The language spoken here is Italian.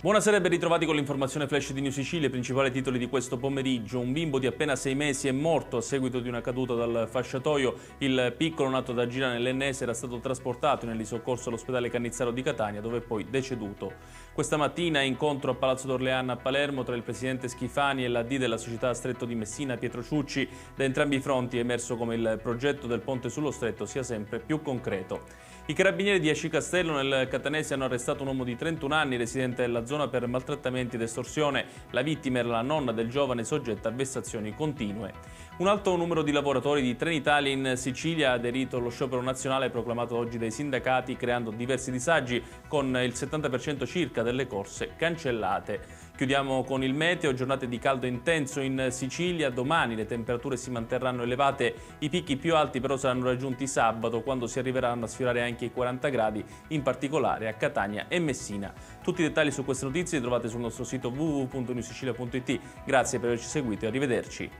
Buonasera e ben ritrovati con l'informazione flash di New Sicilia. I principali titoli di questo pomeriggio. Un bimbo di appena 6 mesi è morto a seguito di una caduta dal fasciatoio. Il piccolo nato da Gira nell'Ennese era stato trasportato in elisoccorso all'ospedale Cannizzaro di Catania, dove è poi deceduto. Questa mattina incontro a Palazzo d'Orleana a Palermo tra il presidente Schifani e l'AD della società Stretto di Messina Pietro Ciucci. Da entrambi i fronti è emerso come il progetto del ponte sullo Stretto sia sempre più concreto. I carabinieri di Aci Castello nel Catanese hanno arrestato un uomo di 31 anni residente della zona per maltrattamenti ed estorsione. La vittima era la nonna del giovane soggetta a vessazioni continue. Un alto numero di lavoratori di Trenitalia in Sicilia ha aderito allo sciopero nazionale proclamato oggi dai sindacati, creando diversi disagi con il 70% circa delle corse cancellate. Chiudiamo con il meteo, giornate di caldo intenso in Sicilia. Domani le temperature si manterranno elevate, i picchi più alti però saranno raggiunti sabato, quando si arriveranno a sfiorare anche i 40 gradi, in particolare a Catania e Messina. Tutti i dettagli su queste notizie li trovate sul nostro sito www.newsicilia.it. Grazie per averci seguito e arrivederci.